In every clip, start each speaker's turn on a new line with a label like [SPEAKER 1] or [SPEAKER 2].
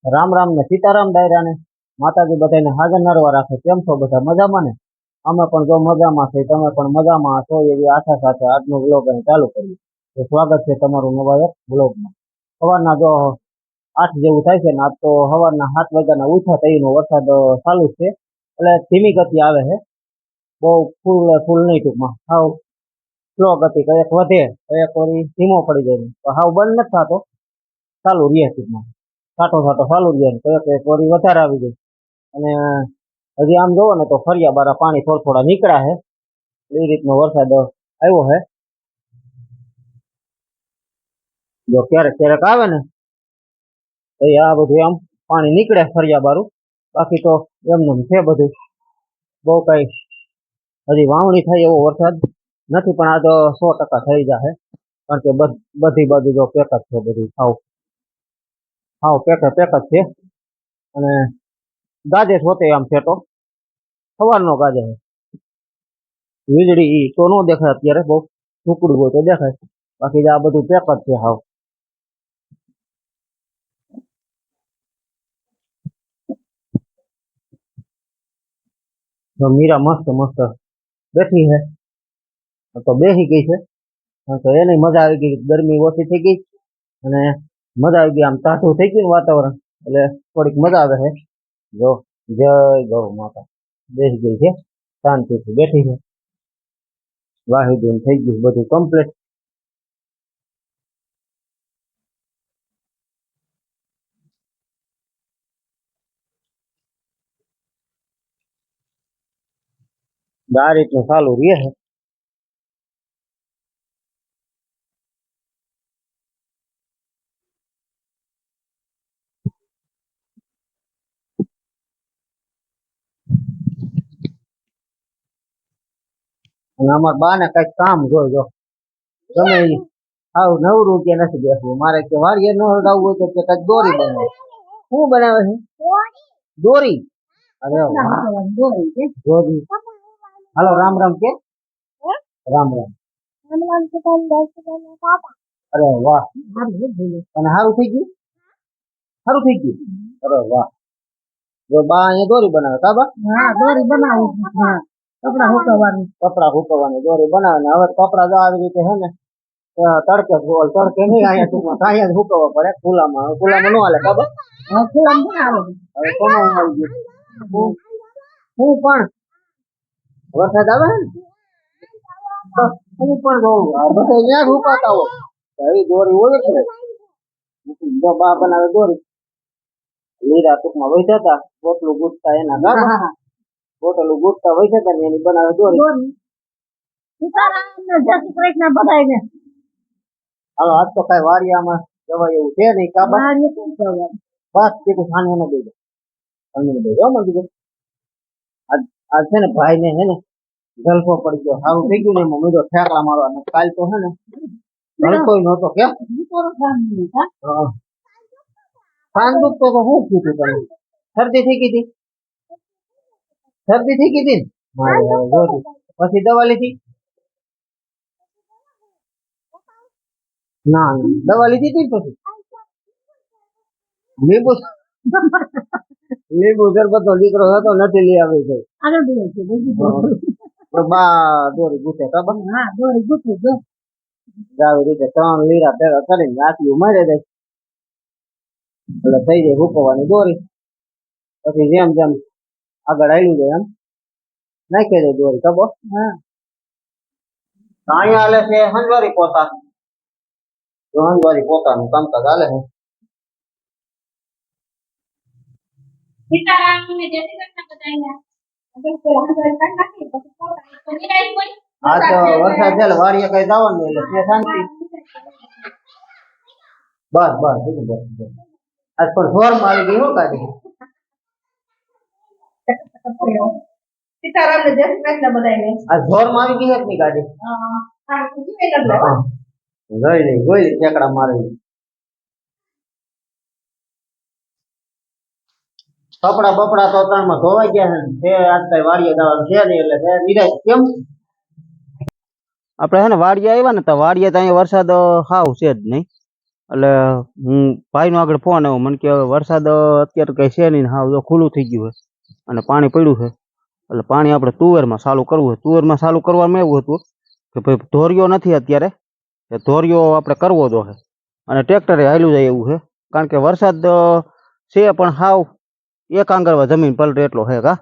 [SPEAKER 1] રામ રામ ને સીતારામ ડાયરા ને માતાજી બધાને હાજર નરવા રાખે। કેમ છો બધા મજામાં ને? અમે પણ જો મજામાં છે, તમે પણ મજામાં છો એવી આશા સાથે આજનો વ્લોગ અહીં ચાલુ કરીએ। તો સ્વાગત છે તમારું નવા એક વ્લોગમાં। સવારના જો 8 જેવું થાય છે ને, આજ તો સવારના 7 વાગ્યાના ઉઠા થઈનો વરસાદ ચાલુ જ છે, એટલે ધીમી ગતિ આવે છે, બહુ ફૂલ નહીં, ટૂંકમાં હાવ સ્લો ગતિ, કયેક વધે કયેક વળી ધીમો પડી જાય, તો હાવ બંધ નથી થતો, ચાલુ રહે ટૂંકમાં, છાંટો છાંટો ચાલુ રહે ને કયેક વળી વધારે આવી જાય। અને હજી આમ જોવો ને તો ફરિયા બારા પાણી થોડા નીકળ્યા છે, એ રીતનો વરસાદ આવ્યો છે। જો ક્યારેક ક્યારેક આવે ને તો આ બધું આમ પાણી નીકળે ફરિયા બારું, બાકી તો એમને છે બધું, બહુ કઈ હજી વાવણી થાય એવો વરસાદ નથી, પણ આ તો 100% થઈ જશે, કારણ કે બધી બાજુ જો પેક જ છે, બધું હાવ હાવ પેક જ છે। અને ગાજે હોતે આમ છે તો સવારનો ગાજે છે, વીજળી તો ન દેખાય અત્યારે, બહુ ટુકડું હોય તો દેખાય, બાકી આ બધું પેક જ છે હાવ। મીરા મસ્ત મસ્ત બેઠી છે, તો બેસી ગઈ છે, કારણ કે એને મજા આવી ગઈ, ગરમી ઓછી થઈ ગઈ અને મજા આવી ગઈ, આમ ટાઢું થઈ ગયું વાતાવરણ, એટલે થોડીક મજા આવે છે। જો જય ગૌ માતા, બેસી ગઈ છે, શાંતિથી બેઠી છે, વાહિદીન થઈ ગયું બધું કમ્પ્લીટ। આ રીતનું ચાલુ રહે છે। અને અમારા બા ને કઈક કામ જોઈ, તમે આવ નવરું કે નથી બેસવું, મારે કે વાડીએ ન હળગાવવું હોય તો કઈક દોરી બનાવે। શું બનાવે છે? દોરી? અરે વાહ, દોરી। હાલો રામ રામ કે, રામ રામ। અરે વાહ, અને સારું થઈ ગયું, સારું થઈ ગયું, અરે વાહ। જો બા અહીંયા દોરી બનાવે, કા બા? હા, દોરી બનાવે, કપડા હુકવવાની દોરી બનાવે ને, હવે કપડા જો આવી રીતે છે ને તડકે તડકે નહીં, અહીંયા ટૂંકમાં અહીંયા જ હુકવવા પડે, ખુલ્લામાં ન હાલે, કા બા? હવે કોનું આવી ગયું, હું પણ વરસાદ આવે ને હું પણ જોઉં, બધા અહીંયા હુકાતા હોય, એ દોરી હોય જ ને, જો બા બનાવે દોરી, લીરા ટૂંકમાં વહી જતા બોટલું ગુટતા એના, કા બોટલું ગુટતા વહી જતા ને એની બનાવે દોરી। હાલો આજ તો કઈ વાડિયામાં જવાય એવું છે નહીં, કા બા? બસ કીધું સાંજે ન દઈ દો, સાંજે દઈ દો મને કીધું, આજ છે ને ભાઈ ને હે ને જલફો પડી ગયો, સારું થઈ ગયું ને, એમાં મીઠો ઠેકડા મારવા, કાલ તો છે ને જલફો નહોતો, કેમ કાન દુખતો તો શું કીધું તમે? શરદી થઈ ગઈ હતી, શરદી થઈ ગઈ હતી ને, પછી દવા લીધી? ના દવા લીધી હતી પછી લીંબુ લીંબુ શરબત નો દીકરો હતો, નથી લઈ આવી ગઈ, બા દોરી ગુથે, ખબર? હા, દોરી ગુથે જો આવી રીતે 3 લીરા ભેગા કરીને આટલું મારી દે એટલે થઈ જાય હુકવવાની દોરી, પછી જેમ જેમ આગળ આવી જાય એમ નાખી દે દોરી, ખબર? હા, અહીંયા હાલે છે હંજવારી પોતા, હંજવારી પોતાનું કામકાજ હાલે છે। હા તો વરસાદ છે વાડીએ કઈ જવાનું એટલે છે શાંતિ, બસ બસ બીજું બસ આજ પણ જોર માં આવી ગઈ, શું કાઢી સીતારામ ને જય શ્રી કૃષ્ણ બધાને, આ જોર માં આવી ગઈ ની ગાડી, ગઈ નહીં ગઈ ઠેકડા મારી, કપડા બપડા તો ત્રણમાં ધોવાઈ ગયા છે, આજ કઈ વાડીએ જવાનું છે નહીં એટલે નિરાશ। કેમ આપણે હે ને વાડીએ આવ્યા ને તો વાડીએ તો અહીંયા વરસાદ હાવ છે જ નહીં, એટલે હું ભાઈનો આગળ ફોન આવ્યો મને કે હવે વરસાદ અત્યારે કંઈ છે નહીં હા જો ખુલ્લું થઈ ગયું છે અને પાણી પડ્યું છે એટલે પાણી આપણે તુવેરમાં ચાલુ કરવું છે. તુવેરમાં ચાલુ કરવામાં એવું હતું કે ભાઈ ધોરિયો નથી અત્યારે એ ધોરિયો આપણે કરવો તો છે અને ટ્રેક્ટરે હાલ્યું જાય એવું છે કારણ કે વરસાદ છે પણ હાવ એક આંગળવા જમીન પલટે એટલો છે કા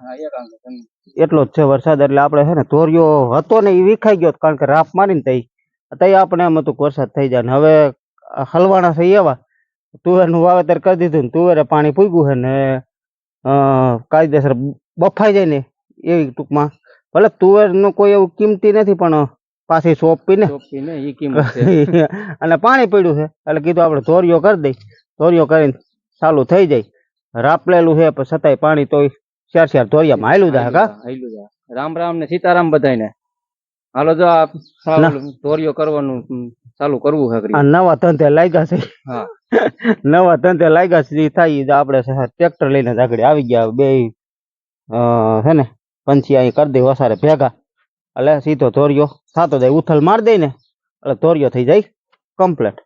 [SPEAKER 1] એટલો જ છે વરસાદ એટલે આપણે છે ને ધોરિયો હતો ને એ વિખાઈ ગયો કારણ કે રાપ મારીને તઈ આપણે એમ હતું કે વરસાદ થઈ જાય ને હવે હલવાણા છે એવા તુવેરનું વાવેતર કરી દીધું ને તુવેરે પાણી પૂગ્યું છે ને કાયદેસર બફાઈ જાય ને એવી ટૂંકમાં ભલે તુવેરનું કોઈ એવું કિંમતી નથી પણ પાછી સોંપી ને અને પાણી પડ્યું છે એટલે કીધું આપણે ધોરિયો કરી દઈ ધોરિયો કરીને ચાલુ થઈ જાય રાપલેલું છે પણ છતાંય પાણી તો ચાર ધોરિયામાં હાલ્યું જાય કા
[SPEAKER 2] રામ રામ ને સીતારામ બધાને હાલો જો આ ધોરિયો કરવાનું ચાલુ કરવું છે
[SPEAKER 1] આ નવા ધંધે લાગ્યા છે
[SPEAKER 2] હા
[SPEAKER 1] નવા ધંધે લાગ્યા છે થાય આપણે ટ્રેક્ટર લઈને જ આગળ આવી ગયા બે છે ને પંછી અહીં કરી દે વસારે ભેગા એટલે સીધો ધોરિયો થતો જાય ઉથલ માર દે ને એટલે ધોરિયો થઈ જાય કમ્પ્લેટ.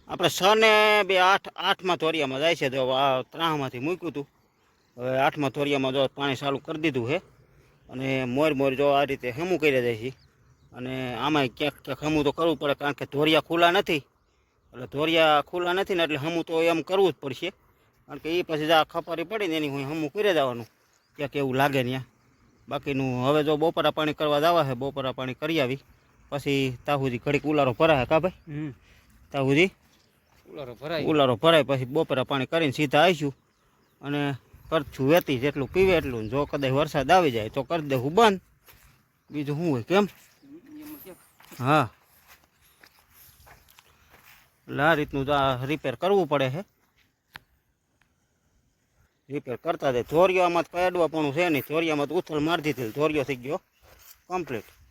[SPEAKER 1] આપણે 6 ને 2 8 8માં ધોરિયામાં જાય છે તો આ 3માંથી મૂક્યું હતું હવે 8માં ધોરિયામાં જો પાણી ચાલુ કરી દીધું છે અને મોર જો આ રીતે હમું કરી જાય છે અને આમાં ક્યાંક હમું તો કરવું પડે કારણ કે ધોરિયા ખુલ્લા નથી એટલે ધોરિયા ખુલ્લા નથી ને એટલે હમું તો એમ કરવું જ પડશે કારણ કે એ પછી આ ખપારી પડી ને એની હું હમું કરી જવાનું ક્યાંક એવું લાગે ત્યાં બાકીનું હવે જો બપોરા પાણી કરવા જવા છે બપોરા પાણી કરી આવી પછી ત્યાં સુધી ઘડીક ઉલારો ભરાય કા ભાઈ ત્યાં સુધી ઉલારો ભરાય પછી બપોરા પાણી કરીને સીધા આવીશું અને કરશું વેતી જેટલું પીવે એટલું જો કદાચ વરસાદ આવી જાય તો કરી દેવું બંધ બીજું શું હોય કેમ હા એટલે આ રીતનું રિપેર કરવું પડે છે રિપેર કરતા જાય ધોરિયામાં કઈ અડવા પણ છે નહીં ધોરિયામાં તો ઉથલ મારી દીધેલ ધોરિયો થઈ ગયો કમ્પ્લીટ.